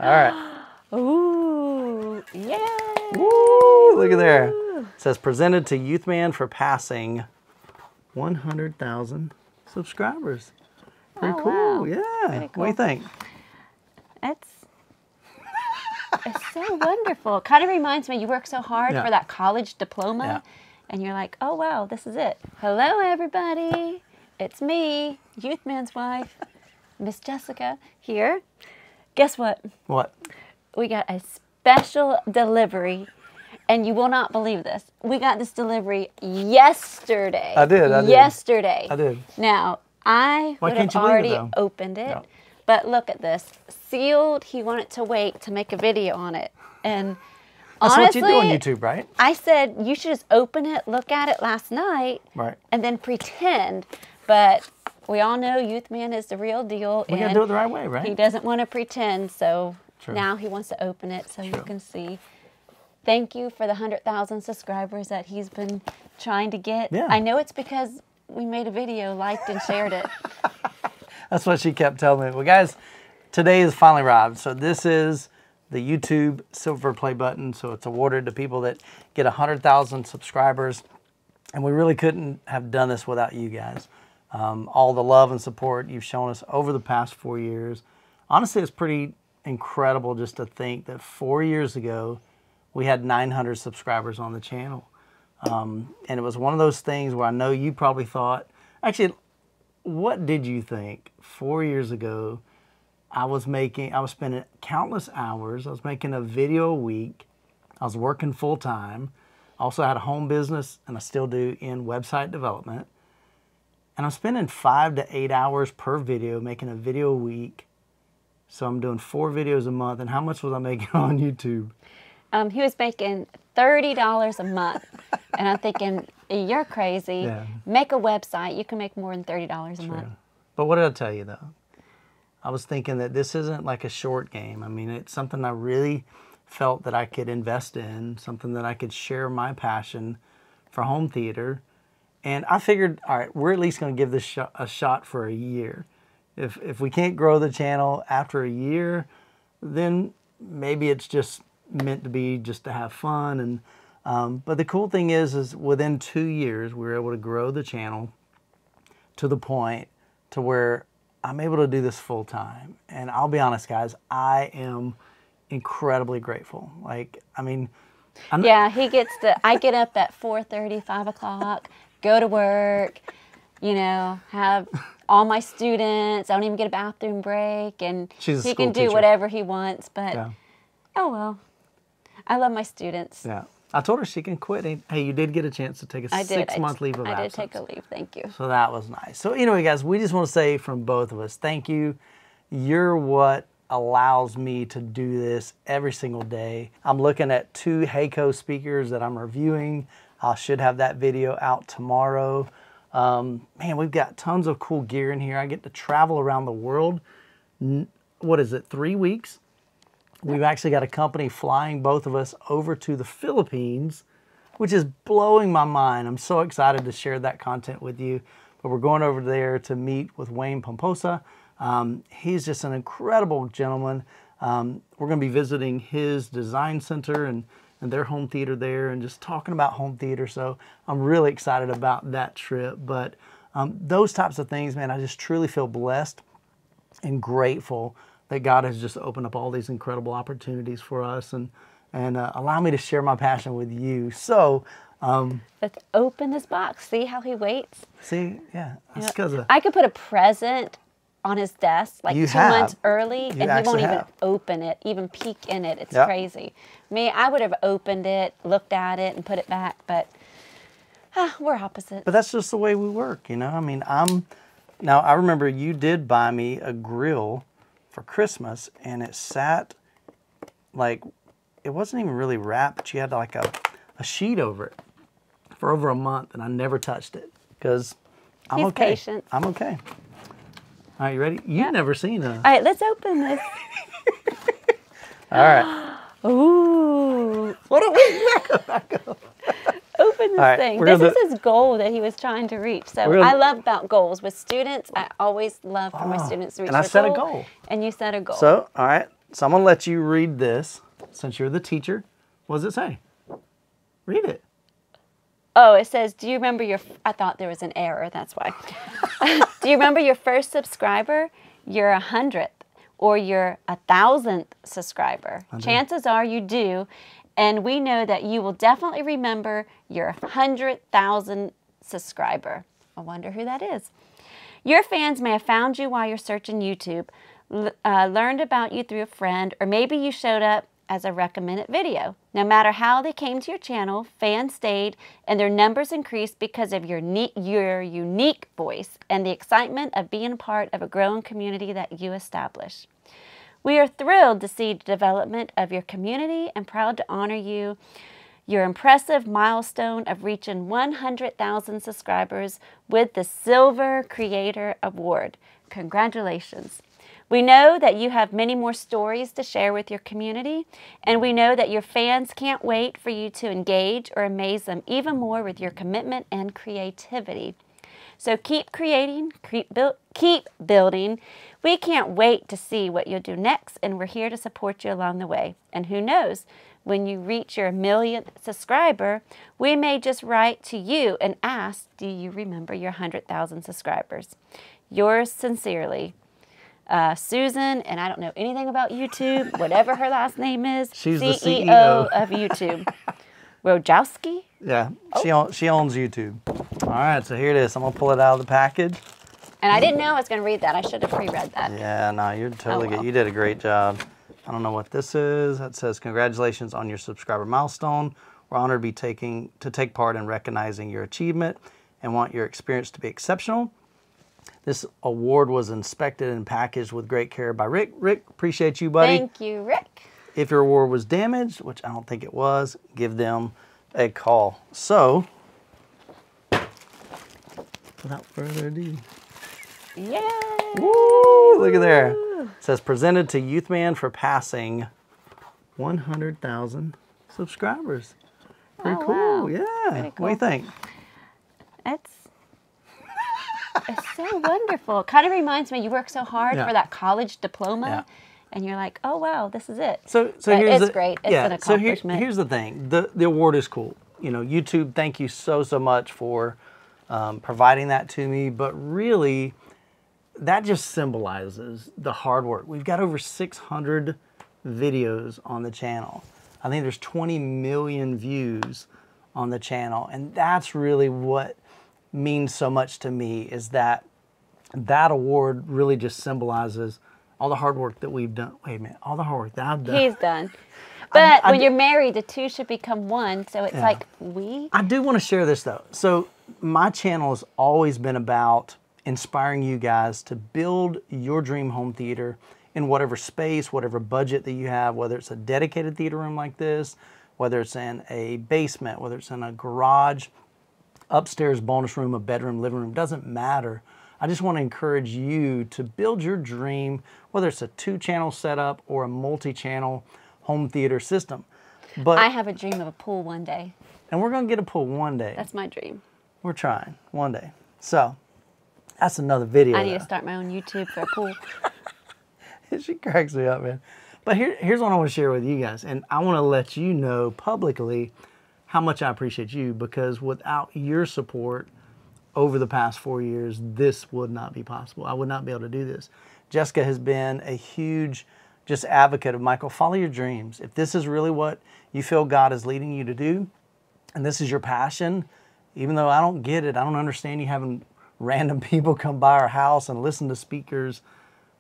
All right. Ooh, yay. Woo, look at there. It says presented to Youthman for passing 100,000 subscribers. Pretty cool. Wow. Yeah. Pretty cool. What do you think? It's so wonderful. It kind of reminds me, you work so hard for that college diploma, and you're like, oh, wow, this is it. Hello, everybody. It's me, Youthman's wife, Miss Jessica here. Guess what? What? We got a special delivery, and you will not believe this. We got this delivery yesterday. I did. Yesterday. I did. Now, I would have already opened it, but look at this. Sealed. He wanted to wait to make a video on it. And that's honestly, what you do on YouTube, right? I said, you should just open it, look at it last night, and then pretend. But we all know Youthman is the real deal. We got to do it the right way, right? He doesn't want to pretend, so now he wants to open it so you can see. Thank you for the 100,000 subscribers that he's been trying to get. Yeah. I know it's because we made a video, liked and shared it. That's what she kept telling me. Well, guys, today is finally arrived. So this is the YouTube silver play button. So it's awarded to people that get 100,000 subscribers. And we really couldn't have done this without you guys. All the love and support you've shown us over the past 4 years. Honestly, it's pretty incredible just to think that 4 years ago, we had 900 subscribers on the channel. And it was one of those things where I know you probably thought, actually, what did you think 4 years ago? I was spending countless hours. I was making a video a week. I was working full time. I also had a home business, and I still do, in website development. And I'm spending 5 to 8 hours per video, making a video a week. So I'm doing 4 videos a month. And how much was I making on YouTube? He was making $30 a month. And I'm thinking, you're crazy. Yeah. Make a website. You can make more than $30 a month. But what did I tell you, though? I was thinking that this isn't like a short game. I mean, it's something I really felt that I could invest in, something that I could share my passion for home theater. And I figured, all right, we're at least going to give this a shot for a year. If we can't grow the channel after a year, then maybe it's just meant to be just to have fun. And but the cool thing is within 2 years, we were able to grow the channel to the point to where I'm able to do this full time. And I'll be honest, guys, I am incredibly grateful. Like, I mean, yeah, I get up at 4:30, 5 o'clock, go to work, you know, have all my students. I don't even get a bathroom break, and he can do whatever he wants. But oh well, I love my students. Yeah, I told her she can quit. Hey, you did get a chance to take a 6-month leave of absence. I did take a leave. Thank you. So that was nice. So anyway, guys, we just want to say from both of us, thank you. You're what allows me to do this every single day. I'm looking at 2 Heiko speakers that I'm reviewing. I should have that video out tomorrow. Man, we've got tons of cool gear in here. I get to travel around the world. What is it, 3 weeks? We've actually got a company flying both of us over to the Philippines, which is blowing my mind. I'm so excited to share that content with you. But we're going over there to meet with Wayne Pomposa. He's just an incredible gentleman. We're going to be visiting his design center and their home theater there and just talking about home theater. So I'm really excited about that trip. But those types of things, man, I just truly feel blessed and grateful that God has just opened up all these incredible opportunities for us and allow me to share my passion with you. So let's open this box. See how he waits? See, yeah. That's because I could put a present on his desk like 2 months early, and he won't even open it, even peek in it. It's crazy. Me, I would have opened it, looked at it, and put it back, but we're opposite. But that's just the way we work, you know? I mean, now I remember you did buy me a grill for Christmas, and it sat like, it wasn't even really wrapped, but you had like a sheet over it for over a month, and I never touched it because I'm okay. Patient. I'm okay. All right, you ready? You've never seen a... All right, let's open this. All right. Ooh. What are we... Back up. Open this thing. This is his goal that he was trying to reach. So I love about goals. With students, I always love for my students to reach their goal. And I set a goal. And you set a goal. So, all right, So I'm going to let you read this since you're the teacher. What does it say? Read it. Oh, it says, do you remember your, I thought there was an error, that's why. Do you remember your first subscriber, your 100th, or your 1,000th subscriber? Chances are you do, and we know that you will definitely remember your 100,000th subscriber. I wonder who that is. Your fans may have found you while you're searching YouTube, learned about you through a friend, or maybe you showed up as a recommended video. No matter how they came to your channel, fans stayed and their numbers increased because of your unique voice and the excitement of being part of a growing community that you establish. We are thrilled to see the development of your community and proud to honor you, your impressive milestone of reaching 100,000 subscribers with the Silver Creator Award. Congratulations. We know that you have many more stories to share with your community, and we know that your fans can't wait for you to engage or amaze them even more with your commitment and creativity. So keep creating, keep building. We can't wait to see what you'll do next, and we're here to support you along the way. And who knows, when you reach your 1,000,000th subscriber, we may just write to you and ask, do you remember your 100,000 subscribers? Yours sincerely, Susan, and I don't know anything about YouTube, whatever her last name is. She's CEO, the CEO of YouTube. Wojowski? Yeah, she owns YouTube. All right, so here it is. I'm going to pull it out of the package. And I didn't know I was going to read that. I should have pre-read that. Yeah, no, you're totally good. You did a great job. I don't know what this is. It says, congratulations on your subscriber milestone. We're honored to take part in recognizing your achievement and want your experience to be exceptional. This award was inspected and packaged with great care by Rick. Rick, appreciate you, buddy. Thank you, Rick. If your award was damaged, which I don't think it was, give them a call. So, without further ado. Yay! Woo! Look at there. It says, presented to Youthman for passing 100,000 subscribers. Pretty cool. Wow. Yeah. Pretty cool. What do you think? It's so wonderful. It kind of reminds me, you work so hard for that college diploma, and you're like, oh, wow, this is it. So here's it's great. It's an accomplishment. So here's the thing. The award is cool. You know, YouTube, thank you so much for providing that to me. But really, that just symbolizes the hard work. We've got over 600 videos on the channel. I think there's 20 million views on the channel. And that's really what means so much to me, is that award really just symbolizes all the hard work that we've done. Wait a minute, all the hard work that I've done. He's done. But when you're married, the two should become one. So it's like I do want to share this though. So my channel has always been about inspiring you guys to build your dream home theater in whatever space, whatever budget that you have, whether it's a dedicated theater room like this, whether it's in a basement, whether it's in a garage, upstairs bonus room, a bedroom, living room, doesn't matter. I just want to encourage you to build your dream, whether it's a 2-channel setup or a multi-channel home theater system. But I have a dream of a pool one day. And we're going to get a pool one day. That's my dream. We're trying one day. So that's another video. I need to start my own YouTube for a pool. She cracks me up, man. But here's what I want to share with you guys. And I want to let you know publicly how much I appreciate you, because without your support over the past 4 years, this would not be possible. I would not be able to do this. Jessica has been a huge just advocate of, Michael, follow your dreams. If this is really what you feel God is leading you to do, and this is your passion, even though I don't get it, I don't understand you having random people come by our house and listen to speakers.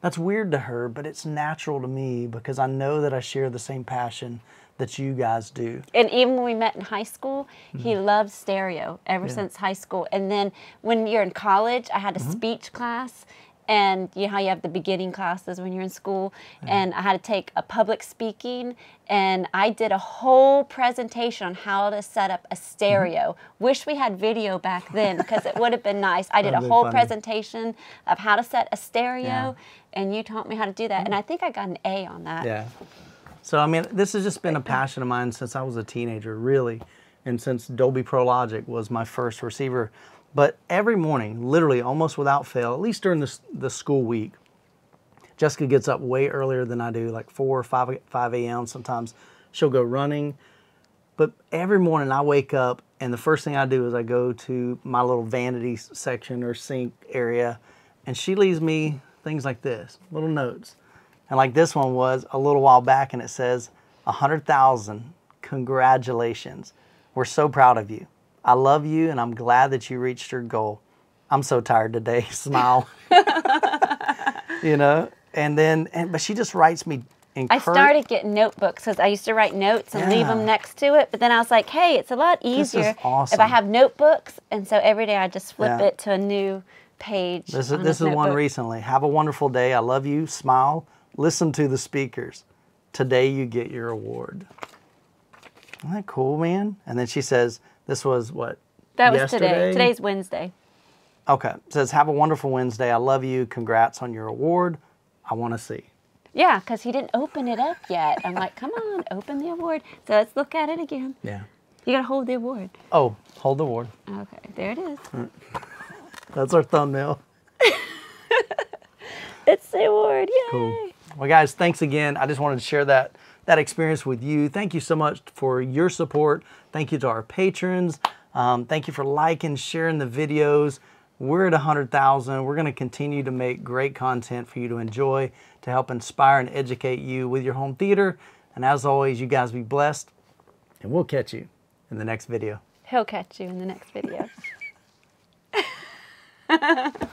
That's weird to her, but it's natural to me because I know that I share the same passion that you guys do. And even when we met in high school, he loved stereo ever since high school. And then when you're in college, I had a speech class, and you know how you have the beginning classes when you're in school, and I had to take a public speaking, and I did a whole presentation on how to set up a stereo. Wish we had video back then, because it would have been nice. I did a whole presentation of how to set a stereo, and you taught me how to do that, and I think I got an A on that. Yeah. So, I mean, this has just been a passion of mine since I was a teenager, really. And since Dolby Pro Logic was my first receiver. But every morning, literally almost without fail, at least during the school week, Jessica gets up way earlier than I do, like 4 or 5 a.m. Sometimes she'll go running. But every morning I wake up and the first thing I do is I go to my little vanity section or sink area, and she leaves me things like this, little notes. And like this one was a little while back, and it says, 100,000, congratulations. We're so proud of you. I love you, and I'm glad that you reached your goal. I'm so tired today, smile. You know, but she just writes me. I started getting notebooks because I used to write notes and leave them next to it. But then I was like, hey, it's a lot easier if I have notebooks. And so every day I just flip it to a new page. This is one recently. Have a wonderful day. I love you. Smile. Listen to the speakers. Today you get your award. Isn't that cool, man? And then she says, this was what? That was today. Today's Wednesday. Okay. It says, have a wonderful Wednesday. I love you. Congrats on your award. I want to see. Yeah, because he didn't open it up yet. I'm like, come on, open the award. So let's look at it again. Yeah. You got to hold the award. Oh, hold the award. Okay, there it is. That's our thumbnail. It's the award, yay. Cool. Well, guys, thanks again. I just wanted to share that experience with you. Thank you so much for your support. Thank you to our patrons. Thank you for liking, sharing the videos. We're at 100,000. We're going to continue to make great content for you to enjoy, to help inspire and educate you with your home theater. And as always, you guys be blessed, and we'll catch you in the next video. He'll catch you in the next video.